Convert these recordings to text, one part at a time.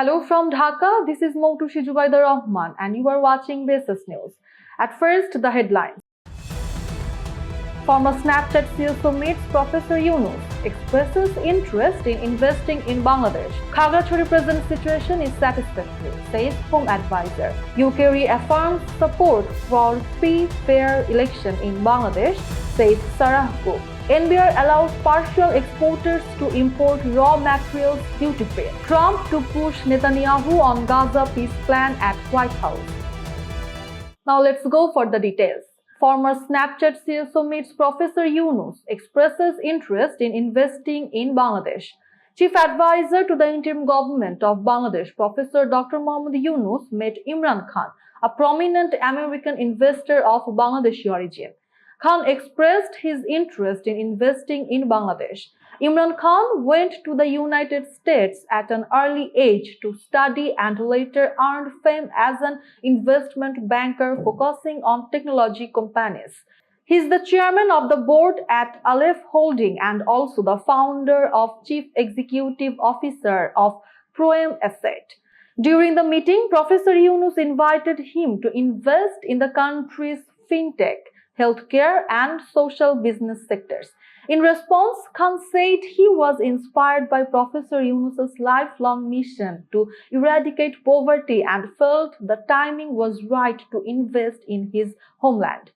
Hello from Dhaka, this is Moutushi Jubaida Rahman and you are watching Basis News. At first, the headlines. Former Snapchat CSO meets Professor Yunus, expresses interest in investing in Bangladesh. Khagrachhari present situation is satisfactory, says Home Adviser. UK reaffirms support for free, fair election in Bangladesh, says Sarah Cooke. NBR allows partial exporters to import raw materials duty-free. Trump to push Netanyahu on Gaza peace plan at White House. Now let's go for the details. Former Snapchat CSO meets Professor Yunus, expresses interest in investing in Bangladesh. Chief Advisor to the interim government of Bangladesh, Professor Dr. Muhammad Yunus, met Imran Khan, a prominent American investor of Bangladeshi origin. Khan expressed his interest in investing in Bangladesh. Imran Khan went to the United States at an early age to study and later earned fame as an investment banker focusing on technology companies. He is the chairman of the board at Aleph Holding and also the founder of Chief Executive Officer of Proem Asset. During the meeting, Professor Yunus invited him to invest in the country's fintech, healthcare and social business sectors. In response, Khan said he was inspired by Professor Yunus's lifelong mission to eradicate poverty and felt the timing was right to invest in his homeland.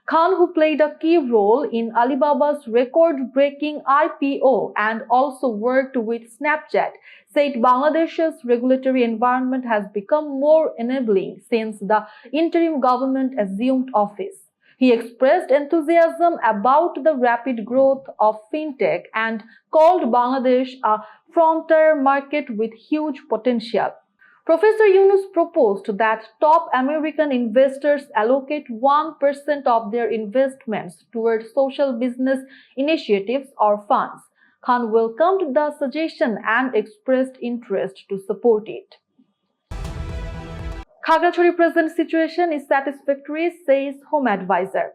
Khan, who played a key role in Alibaba's record-breaking IPO and also worked with Snapchat, said Bangladesh's regulatory environment has become more enabling since the interim government assumed office. He expressed enthusiasm about the rapid growth of fintech and called Bangladesh a frontier market with huge potential. Professor Yunus proposed that top American investors allocate 1% of their investments toward social business initiatives or funds. Khan welcomed the suggestion and expressed interest to support it. Khagrachhari present situation is satisfactory, says Home Adviser.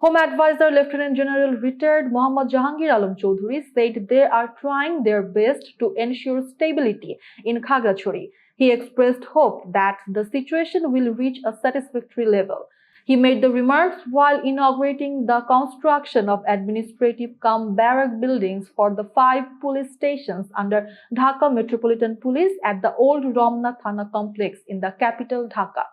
Home Adviser Lieutenant General retired Muhammad Jahangir Alam Chowdhury said they are trying their best to ensure stability in Khagrachhari. He expressed hope that the situation will reach a satisfactory level. He made the remarks while inaugurating the construction of administrative-cum-barrack buildings for the 5 police stations under Dhaka Metropolitan Police at the old Ramna Thana complex in the capital Dhaka.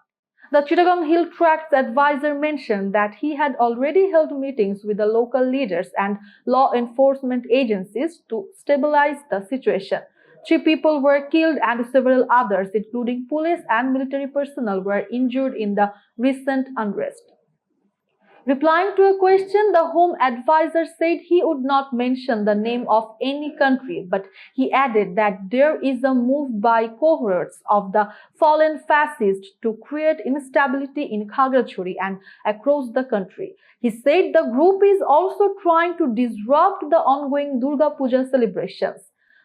The Chittagong Hill Tract's advisor mentioned that he had already held meetings with the local leaders and law enforcement agencies to stabilize the situation. 3 people were killed and several others, including police and military personnel, were injured in the recent unrest. Replying to a question, the Home Adviser said he would not mention the name of any country, but he added that there is a move by cohorts of the fallen fascists to create instability in Khagrachhari and across the country. He said the group is also trying to disrupt the ongoing Durga Puja celebrations.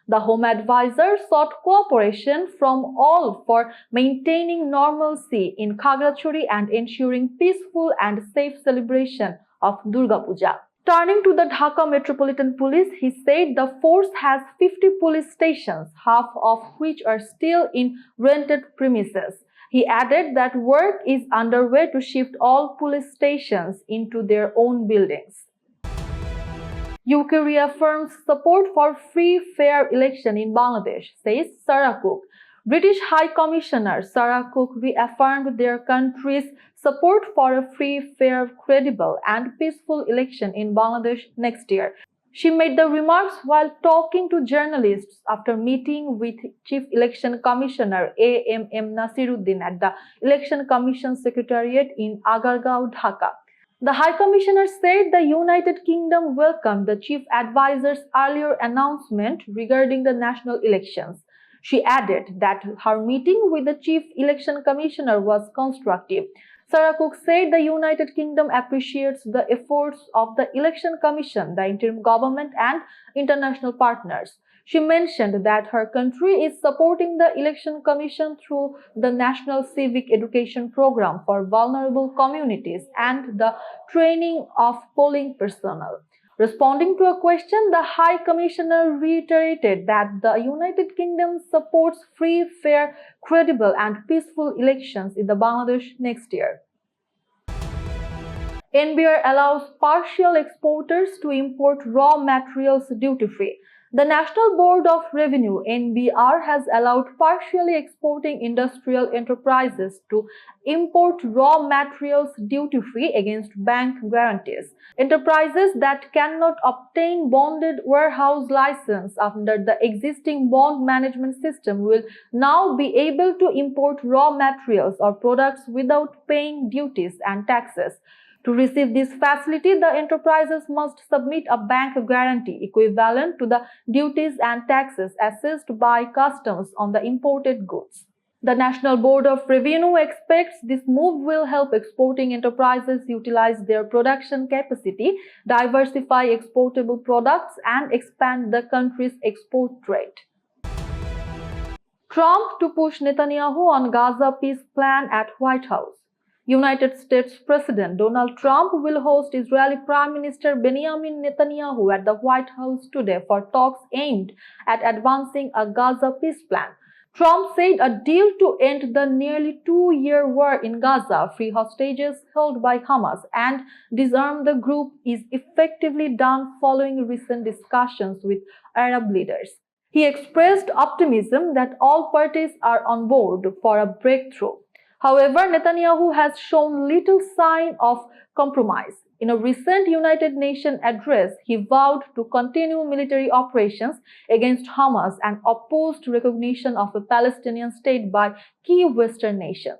The Home Adviser sought cooperation from all for maintaining normalcy in Khagrachhari and ensuring peaceful and safe celebration of Durga Puja. Turning to the Dhaka Metropolitan Police, he said the force has 50 police stations, half of which are still in rented premises. He added that work is underway to shift all police stations into their own buildings. UK reaffirms support for free, fair election in Bangladesh, says Sarah Cooke. British High Commissioner Sarah Cooke reaffirmed their country's support for a free, fair, credible and peaceful election in Bangladesh next year. She made the remarks while talking to journalists after meeting with Chief Election Commissioner A.M.M. Nasiruddin at the Election Commission Secretariat in Agargaon, Dhaka. The High Commissioner said the United Kingdom welcomed the Chief Adviser's earlier announcement regarding the national elections. She added that her meeting with the Chief Election Commissioner was constructive. Sarah Cooke said the United Kingdom appreciates the efforts of the Election Commission, the interim government and international partners. She mentioned that her country is supporting the Election Commission through the National Civic Education Program for vulnerable communities and the training of polling personnel. Responding to a question, the High Commissioner reiterated that the United Kingdom supports free, fair, credible and peaceful elections in the Bangladesh next year. NBR allows partial exporters to import raw materials duty-free. The National Board of Revenue (NBR) has allowed partially exporting industrial enterprises to import raw materials duty-free against bank guarantees. Enterprises that cannot obtain bonded warehouse license under the existing bond management system will now be able to import raw materials or products without paying duties and taxes. To receive this facility, the enterprises must submit a bank guarantee equivalent to the duties and taxes assessed by customs on the imported goods. The National Board of Revenue expects this move will help exporting enterprises utilize their production capacity, diversify exportable products, and expand the country's export trade. Trump to push Netanyahu on Gaza peace plan at White House. United States President Donald Trump will host Israeli Prime Minister Benjamin Netanyahu at the White House today for talks aimed at advancing a Gaza peace plan. Trump said a deal to end the nearly two-year war in Gaza, free hostages held by Hamas, and disarm the group is effectively done following recent discussions with Arab leaders. He expressed optimism that all parties are on board for a breakthrough. However, Netanyahu has shown little sign of compromise. In a recent United Nations address, he vowed to continue military operations against Hamas and opposed recognition of a Palestinian state by key Western nations.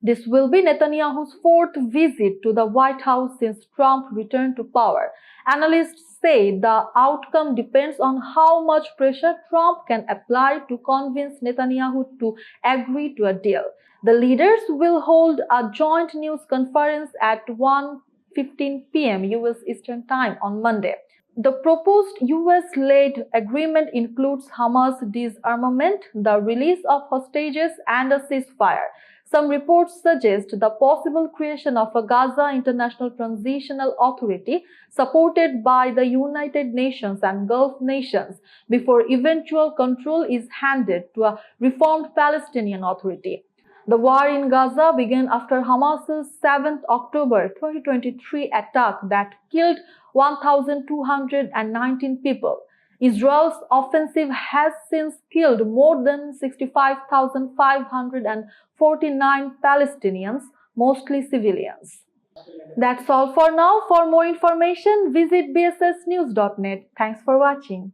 This will be Netanyahu's fourth visit to the White House since Trump returned to power. Analysts say the outcome depends on how much pressure Trump can apply to convince Netanyahu to agree to a deal. The leaders will hold a joint news conference at 1:15 p.m. US Eastern Time on Monday. The proposed US-led agreement includes Hamas disarmament, the release of hostages, and a ceasefire. Some reports suggest the possible creation of a Gaza International Transitional Authority supported by the United Nations and Gulf nations before eventual control is handed to a reformed Palestinian Authority. The war in Gaza began after Hamas's 7th October 2023 attack that killed 1,219 people. Israel's offensive has since killed more than 65,549 Palestinians, mostly civilians. That's all for now. For more information, visit bssnews.net. Thanks for watching.